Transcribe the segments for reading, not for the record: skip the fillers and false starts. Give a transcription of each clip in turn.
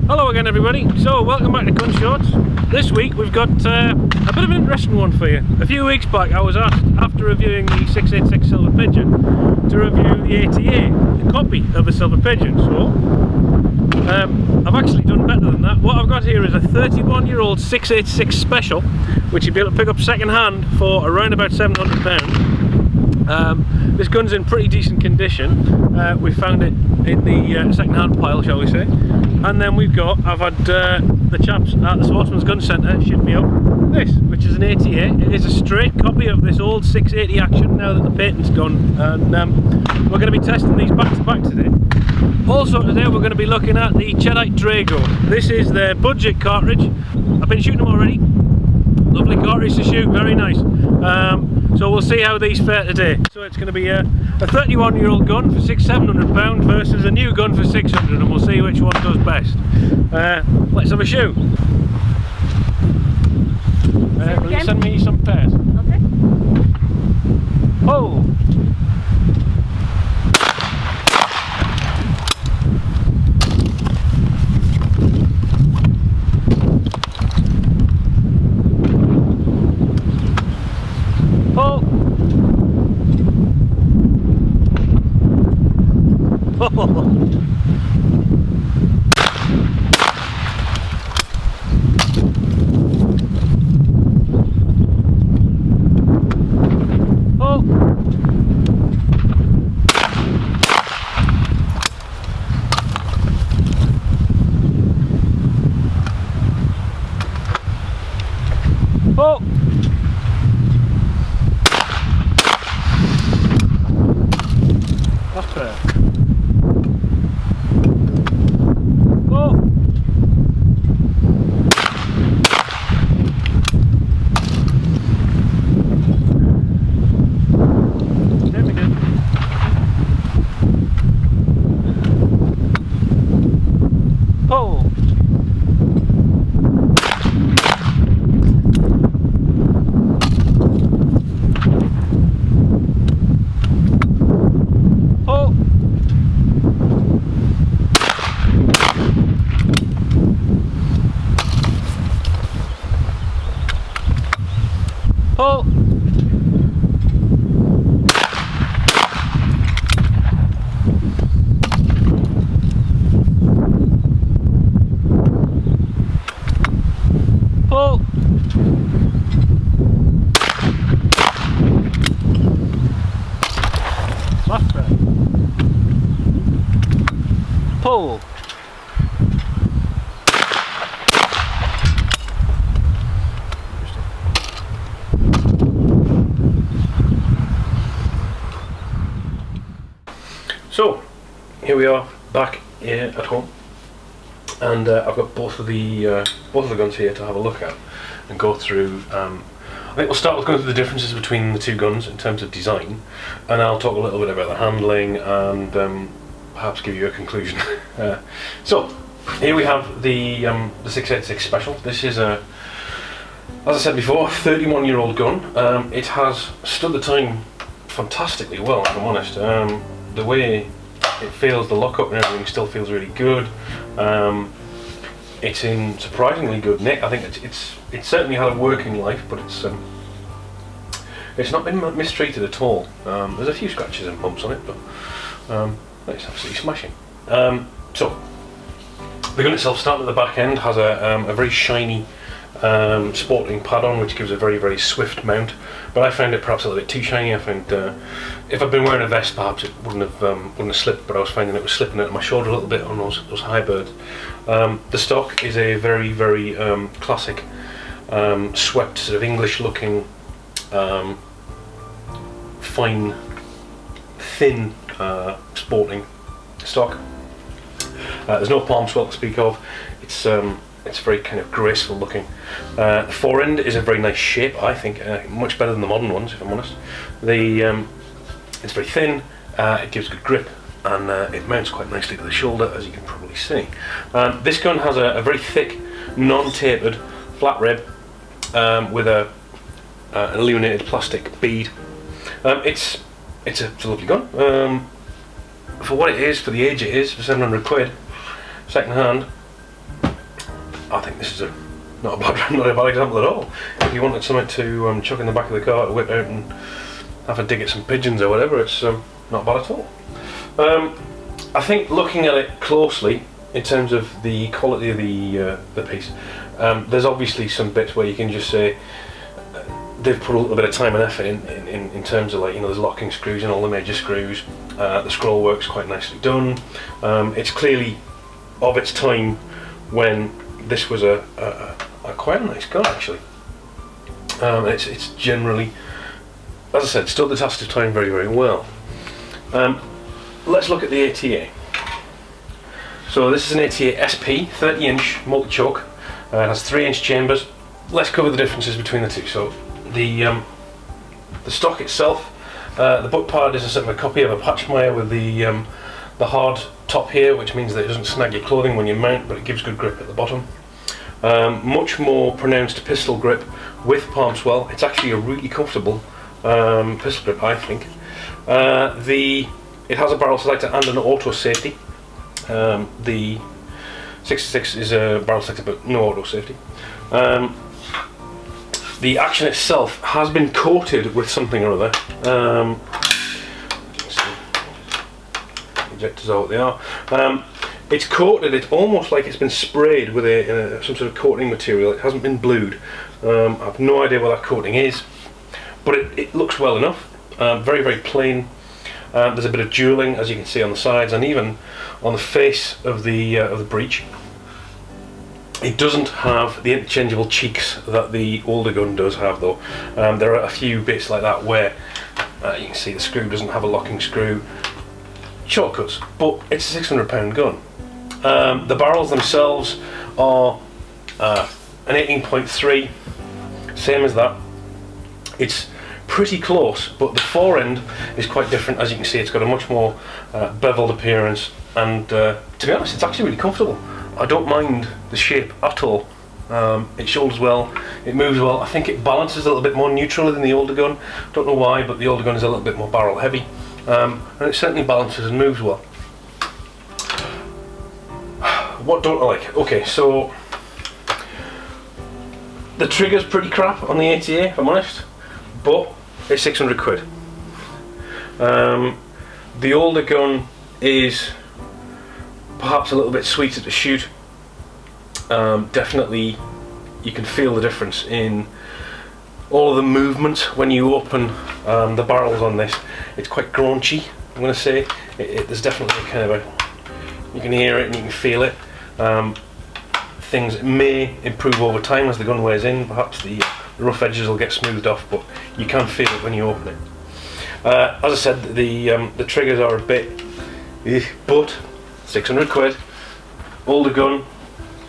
Hello again everybody, so welcome back to Gun Shorts. This week we've got a bit of an interesting one for you. A few weeks back I was asked, after reviewing the 686 Silver Pigeon, to review the ATA, a copy of a Silver Pigeon. So I've actually done better than that. What I've got here is a 31-year-old 686 Special, which you'll be able to pick up second hand for around about £700. This gun's in pretty decent condition. We found it in the second-hand pile, shall we say. And then I've had the chaps at the Sportsman's Gun Centre ship me up this, which is an ATA. It is a straight copy of this old 680 Action now that the patent's gone, and we're going to be testing these back to back today. Also today we're going to be looking at the Cheddite Drago. This is their budget cartridge. I've been shooting them already. Lovely cartridge to shoot, very nice. So we'll see how these fare today. So it's going to be a 31-year-old gun for £600-700 versus a new gun for £600, and we'll see which one does best. Let's have a shoot. Will you send me some pairs? Okay. Oh! Oh! Oh! That's fair. Oh! There we go. Oh! Oh! Oh! That's right. Pull! So, here we are back here at home, and I've got both of the guns here to have a look at and go through. I think we'll start with going through the differences between the two guns in terms of design, and I'll talk a little bit about the handling and perhaps give you a conclusion. So, here we have the 686 Special. This is as I said before, a 31-year-old gun. It has stood the time fantastically well, if I'm honest. The way it feels, the lockup and everything still feels really good. It's in surprisingly good nick. I think it's certainly had a working life, but it's not been mistreated at all. There's a few scratches and bumps on it, but it's absolutely smashing. So the gun itself, starting at the back end, has a very shiny sporting pad on, which gives a very, very swift mount, but I found it perhaps a little bit too shiny. I found if I'd been wearing a vest, perhaps it wouldn't have slipped, but I was finding it was slipping out of my shoulder a little bit on those high birds. The stock is a very, very classic, swept, sort of English looking, fine, thin sporting stock. There's no palm swell to speak of. It's very kind of graceful looking. The fore end is a very nice shape, I think, much better than the modern ones, if I'm honest. It's very thin, it gives good grip, and it mounts quite nicely to the shoulder, as you can probably see. This gun has a very thick, non-tapered flat rib with an illuminated plastic bead. It's a lovely gun. For what it is, for the age it is, for 700 quid, second hand, I think this is not a bad example at all. If you wanted something to chuck in the back of the car to whip out and have a dig at some pigeons or whatever, it's not bad at all. I think looking at it closely, in terms of the quality of the piece, there's obviously some bits where you can just say they've put a little bit of time and effort in terms of, like, you know, there's locking screws in all the major screws. The scroll work's quite nicely done. It's clearly of its time when this was a quite a nice gun, actually. It's generally, as I said, stood the test of time very, very well. Let's look at the ATA. So this is an ATA SP 30-inch multi-choke. It has 3-inch chambers. Let's cover the differences between the two. So the stock itself, the butt pad is a sort of a copy of a Patchmeyer with the hard top here, which means that it doesn't snag your clothing when you mount, but it gives good grip at the bottom. Much more pronounced pistol grip with palm swell. It's actually a really comfortable pistol grip, I think. It has a barrel selector and an auto safety. The 66 is a barrel selector but no auto safety. The action itself has been coated with something or other. Let's see. Ejectors are what they are. It's coated, it's almost like it's been sprayed with some sort of coating material. It hasn't been blued. I have no idea what that coating is, but it looks well enough. Very, very plain. There's a bit of jewelling, as you can see, on the sides and even on the face of the breech. It doesn't have the interchangeable cheeks that the older gun does have, though. There are a few bits like that where you can see the screw doesn't have a locking screw. Shortcuts, but it's a £600 gun. The barrels themselves are an 18.3, same as that. It's pretty close, but the fore end is quite different. As you can see, it's got a much more beveled appearance, and to be honest, it's actually really comfortable. I don't mind the shape at all. It shoulders well, it moves well. I think it balances a little bit more neutrally than the older gun. Don't know why, but the older gun is a little bit more barrel heavy, and it certainly balances and moves well. What don't I like? Okay, so the trigger's pretty crap on the ATA, if I'm honest, but it's 600 quid. The older gun is perhaps a little bit sweeter to shoot. Definitely you can feel the difference in all of the movement when you open the barrels on this. It's quite graunchy, I'm going to say. There's definitely a kind of you can hear it and you can feel it. Things may improve over time as the gun wears in. Perhaps the rough edges will get smoothed off, but you can feel it when you open it. As I said, the triggers are a bit, but 600 quid, older gun,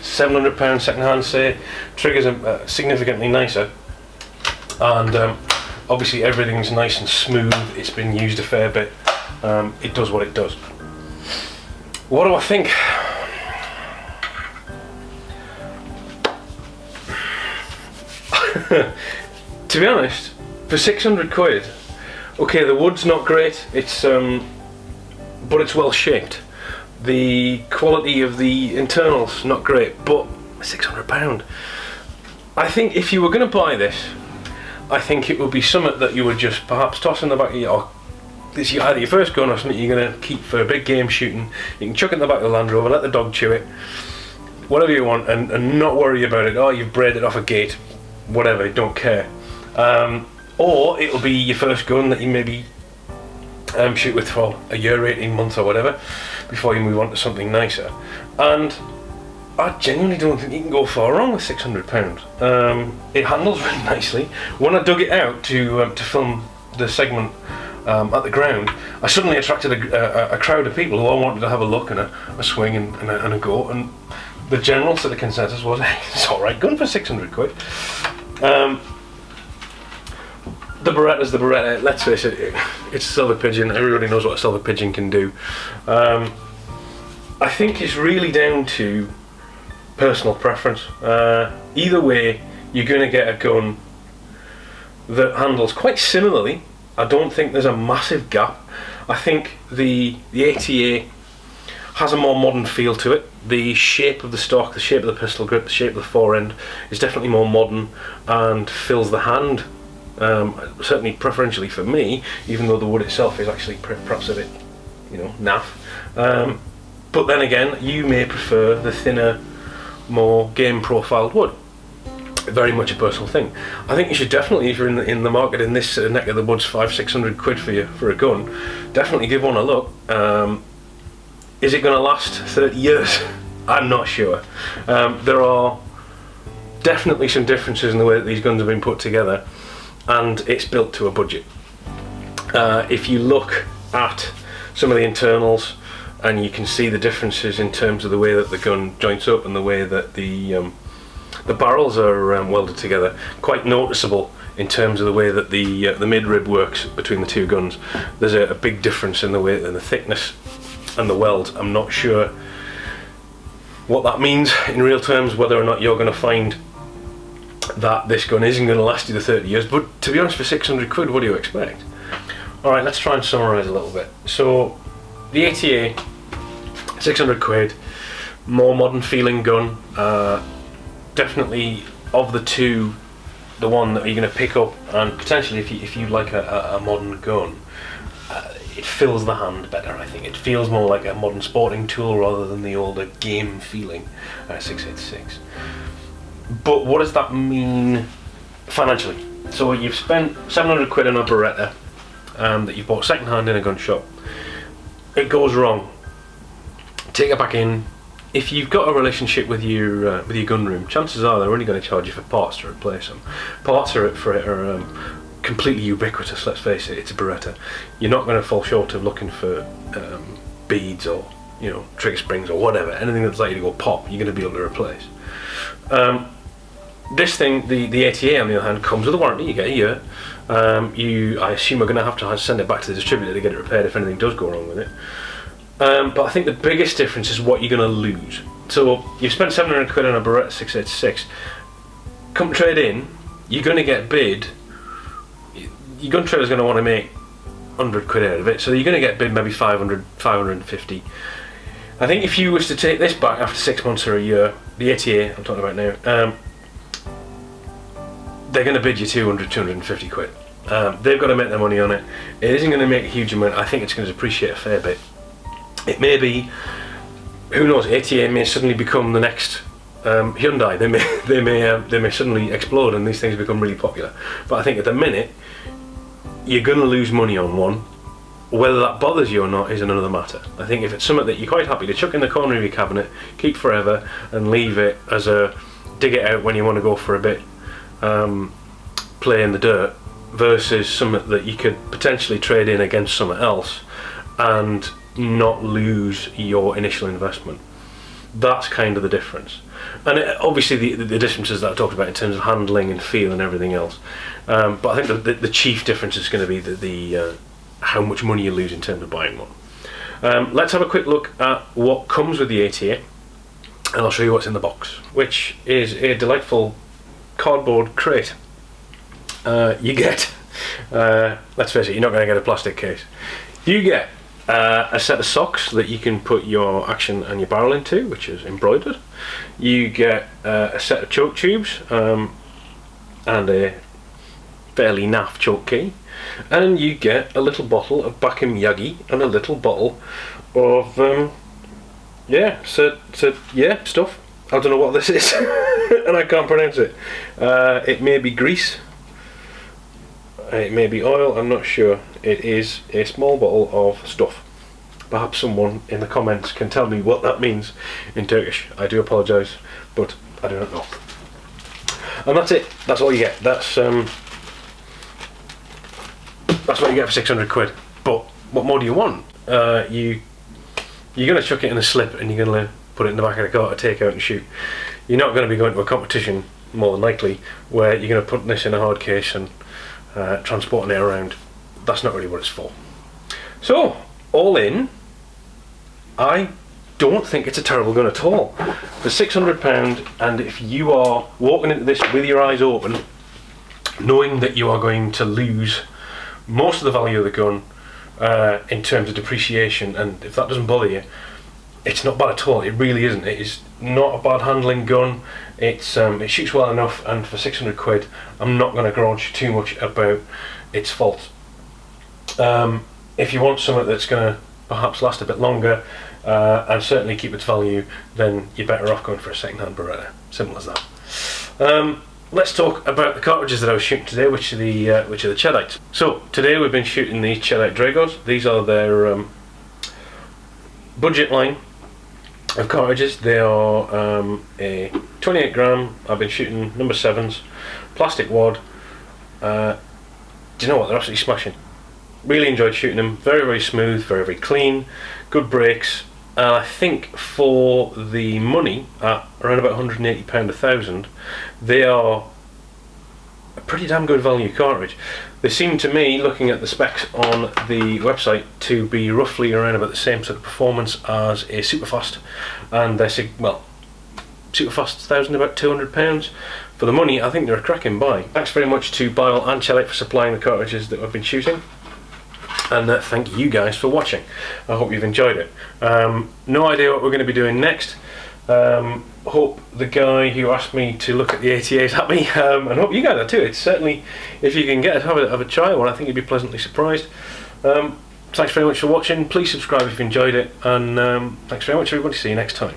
£700 second hand, say. Triggers are significantly nicer, and obviously everything's nice and smooth. It's been used a fair bit. It does what it does. What do I think? To be honest, for 600 quid, okay, the wood's not great, it's but it's well shaped. The quality of the internals not great, but £600. I think if you were going to buy this, I think it would be something that you would just perhaps toss in the back of your, this is either your first gun or something you're going to keep for big game shooting. You can chuck it in the back of the Land Rover, let the dog chew it, whatever you want, and not worry about it. Oh, you've bred it off a gate, whatever, don't care. Or it'll be your first gun that you maybe shoot with for a year, 18 months or whatever, before you move on to something nicer. And I genuinely don't think you can go far wrong with £600. It handles really nicely. When I dug it out to film the segment at the ground, I suddenly attracted a crowd of people who all wanted to have a look and a swing and a go, and the general sort of consensus was, hey, it's alright gun for 600 quid. The Beretta's the Beretta, let's face it, it's a Silver Pigeon. Everybody knows what a Silver Pigeon can do. I think it's really down to personal preference. Either way, you're going to get a gun that handles quite similarly. I don't think there's a massive gap. I think the ATA has a more modern feel to it. The shape of the stock, the shape of the pistol grip, the shape of the forend is definitely more modern and fills the hand. Certainly preferentially for me, even though the wood itself is actually perhaps a bit, naff. But then again, you may prefer the thinner, more game profiled wood. Very much a personal thing. I think you should definitely, if you're in the market in this neck of the woods, 500-600 quid for a gun, definitely give one a look. Is it going to last 30 years? I'm not sure. There are definitely some differences in the way that these guns have been put together, and it's built to a budget. If you look at some of the internals, and you can see the differences in terms of the way that the gun joints up and the way that the barrels are welded together, quite noticeable in terms of the way that the mid-rib works between the two guns. There's a big difference in the way and the thickness and the weld. I'm not sure what that means in real terms, whether or not you're going to find that this gun isn't going to last you the 30 years, but to be honest, for 600 quid, what do you expect? Alright, let's try and summarise a little bit. So, the ATA, 600 quid, more modern feeling gun, definitely of the two, the one that you're going to pick up, and potentially if you like a modern gun, it fills the hand better. I think it feels more like a modern sporting tool rather than the older game feeling 686. But what does that mean financially? So you've spent 700 quid on a Beretta that you bought second hand in a gun shop. It goes wrong. Take it back in. If you've got a relationship with your gun room, chances are they're only going to charge you for parts to replace them. Parts for it are completely ubiquitous, let's face it. It's a Beretta. You're not going to fall short of looking for beads or trigger springs or whatever, anything that's likely to go pop, you're going to be able to replace. This thing, the ATA on the other hand, comes with a warranty. You get a year. I assume we're going to have to send it back to the distributor to get it repaired if anything does go wrong with it. But I think the biggest difference is what you're going to lose. So you've spent 700 quid on a Beretta 686. Come trade in, you're going to get bid. Your gun trader's going to want to make 100 quid out of it, so you're going to get bid maybe 500, 550. I think if you was to take this back after 6 months or a year, the ATA I'm talking about now, they're going to bid you 200, 250 quid. They've got to make their money on it. It isn't going to make a huge amount. I think it's going to depreciate a fair bit. It may be, who knows, ATA may suddenly become the next Hyundai. They may suddenly explode and these things become really popular. But I think at the minute, you're going to lose money on one. Whether that bothers you or not is another matter. I think if it's something that you're quite happy to chuck in the corner of your cabinet, keep forever, and leave it as a dig it out when you want to go for a bit, play in the dirt, versus something that you could potentially trade in against something else and not lose your initial investment. That's kind of the difference. And obviously the differences that I talked about in terms of handling and feel and everything else. But I think the chief difference is going to be the how much money you lose in terms of buying one. Let's have a quick look at what comes with the ATA, and I'll show you what's in the box, which is a delightful cardboard crate. You get, let's face it, you're not going to get a plastic case. You get a set of socks that you can put your action and your barrel into, which is embroidered. You get a set of choke tubes and a fairly naff choke key, and you get a little bottle of Bakim Yagi and a little bottle of stuff. I don't know what this is and I can't pronounce it. It may be grease, it may be oil, I'm not sure. It is a small bottle of stuff. Perhaps someone in the comments can tell me what that means in Turkish. I do apologise, but I do not know. And that's it. That's all you get. That's what you get for 600 quid. But what more do you want? You're going to chuck it in a slip and you're going to put it in the back of the car to take out and shoot. You're not going to be going to a competition, more than likely, where you're going to put this in a hard case and transporting it around. That's not really what it's for. So, all in, I don't think it's a terrible gun at all. For £600, and if you are walking into this with your eyes open, knowing that you are going to lose most of the value of the gun in terms of depreciation, and if that doesn't bother you, it's not bad at all. It really isn't. It is not a bad handling gun. It shoots well enough, and for 600 quid I'm not going to grudge too much about its faults. If you want something that's going to perhaps last a bit longer and certainly keep its value, then you're better off going for a second-hand Beretta. Simple as that. Let's talk about the cartridges that I was shooting today, which are the Chedites. So today we've been shooting the Chedite Dragos. These are their budget line of cartridges. They are a 28 gram. I've been shooting number 7s, plastic wad. Do you know what? They're absolutely smashing. Really enjoyed shooting them. Very, very smooth, very, very clean, good brakes. I think for the money, at around about £180 a thousand, they are a pretty damn good value cartridge. They seem to me, looking at the specs on the website, to be roughly around about the same sort of performance as a Superfast, and they're Superfast's 1,000 about £200. For the money, I think they're a cracking buy. Thanks very much to Bywell and Chedite for supplying the cartridges that I've been shooting. And thank you guys for watching. I hope you've enjoyed it. No idea what we're going to be doing next. Hope the guy who asked me to look at the ATA's happy, and hope you guys are too. It's certainly, if you can get it, have a try one. I think you'd be pleasantly surprised. Thanks very much for watching. Please subscribe if you enjoyed it, and thanks very much everybody. See you next time.